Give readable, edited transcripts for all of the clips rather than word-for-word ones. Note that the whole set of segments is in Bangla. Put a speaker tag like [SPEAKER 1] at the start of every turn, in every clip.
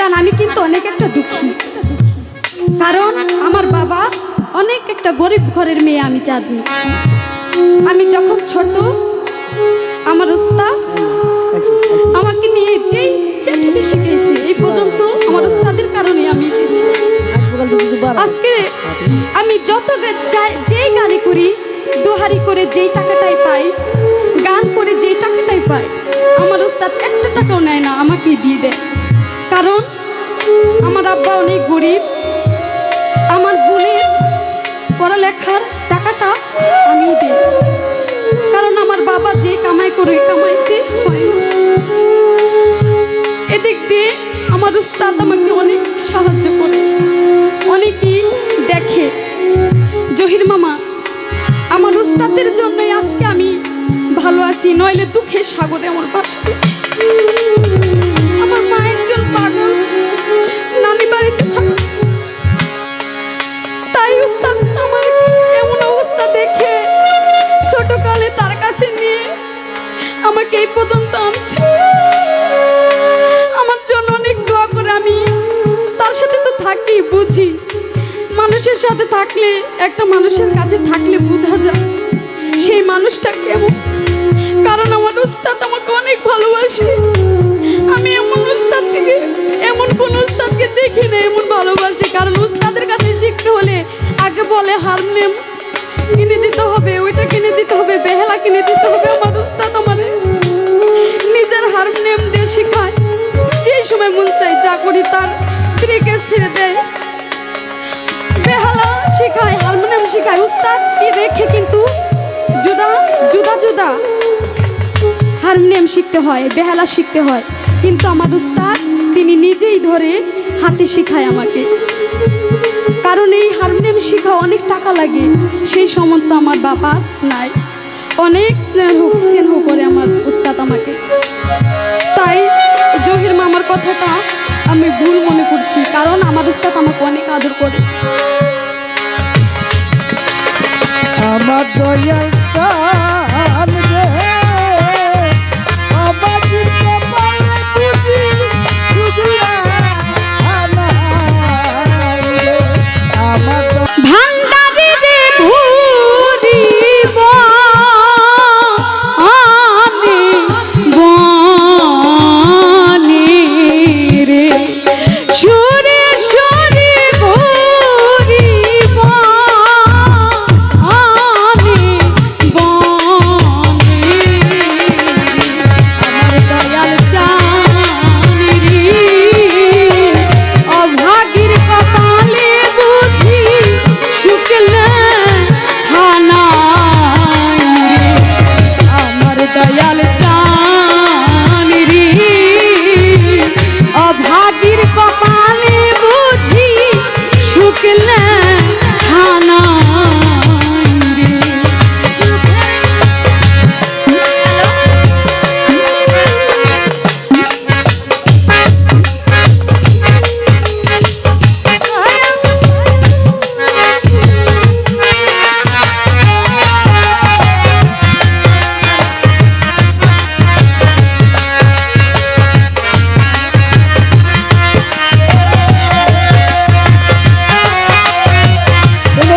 [SPEAKER 1] ভাইজান আমি কিন্তু অনেক একটা দুঃখী, কারণ আমার বাবা অনেক একটা গরিব ঘরের মেয়ে। আমি জানি আমি যখন ছোট আমার উস্তাদ আমাকে নিয়ে যেটুকু শিখেছে এই পর্যন্ত আমার উস্তাদের কারণে আমি এসেছি। আজকে আমি যত যেই গানে করি, দোহারি করে যেই টাকাটাই পাই, গান করে যেই টাকাটাই পাই, আমার উস্তাদ একটা টাকাও নেয় না, আমাকে দিয়ে দেয়। কারণ আমার আব্বা অনেক গরিব, আমার বোনের পড়ালেখার টাকাটা আমি দিই, কারণ আমার বাবা যে কামাই করে কামাইতে হয় না। এদিক দিয়ে আমার উস্তাদ আমাকে অনেক সাহায্য করে, অনেকেই দেখে জহির মামা আমার উস্তাদের জন্যই আজকে আমি ভালো আছি, নইলে দুঃখের সাগরে আমার বাসা। আমার মা একজন পাগল, নানি বাড়িতে থাকে, তাই উস্তাদ আমার এমন অবস্থা দেখে ছোটকালে তার কাছে নিয়ে আমাকে এই পর্যন্ত আনছে। আমার জন্য অনেক দোয়া করে। আমি তার সাথে তো থাকি, বুঝি মানুষের সাথে থাকলে, একটা মানুষের কাছে থাকলে বোঝা যায় সেই মানুষটা কেমন। কারণ আমার উস্তাদ আমাকে অনেক ভালোবাসে। আমি এমন উস্তাদ থেকে এমন কোন উস্তাদকে দেখি না এমন ভালোবাসে। কারণ উস্তাদের কাছে শিখতে হলে আগে বলে হারমোনিয়াম কিনে দিতে হবে, ওইটা কিনে দিতে হবে, বেহালা কিনে দিতে হবে। আমার উস্তাদ আমারে নিজের হারমোনিয়াম দিয়ে শেখায়, যে সময় মন চাই যা করি তার ফ্রিকে ছেড়ে দেয়, বেহালা শেখায়, হারমোনিয়াম শেখায়। উস্তাদকে রেখে কিন্তু জুদা জুদা জুদা হারমোনিয়াম শিখতে হয়, বেহালা শিখতে হয়। কিন্তু আমার উস্তাদ তিনি নিজেই ধরে হাতে শেখায় আমাকে। কারণ এই হারমোনিয়াম শেখা অনেক টাকা লাগে, সেই সামর্থ্য আমার বাবা নাই। অনেক স্নেহ করে আমার উস্তাদ আমাকে। তাই জহির মামার কথাটা আমি ভুল মনে করছি, কারণ আমার উস্তাদ আমাকে অনেক আদর করে।
[SPEAKER 2] আমার দয়াল প্রাণ রে, অবাজির কপালে বুঝি শুধলা আমার রে, আমার
[SPEAKER 1] ভান্ডারি রে ঘুরিব আনে বনে রে, সুরে সুরে ঘুরিব আনে বনে, আমার দয়াল চান রে অভাগীর কপালে বুঝি শুকলা হানায় রে, আমার দয়াল চান রে অভাগীর কপালে বুঝি শুকলা হানায় রে।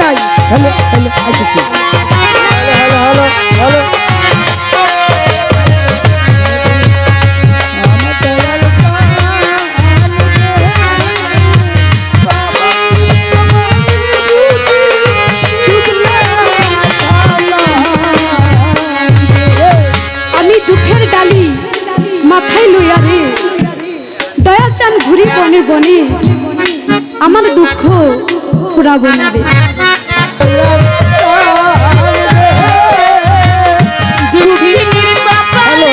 [SPEAKER 2] নাই। হ্যালো হ্যালো আইতেছি, হ্যালো হ্যালো হ্যালো। আমার দয়াল প্রাণ রে, বাবাজির কপালে বুঝি শুধলা আমার রে।
[SPEAKER 1] আমি দুঃখের ডালি মাথায় লইয়া রে, দয়া চান ঘুরি বনে বনে, আমার দুঃখ ফুরাবো না রে।
[SPEAKER 2] হ্যালো,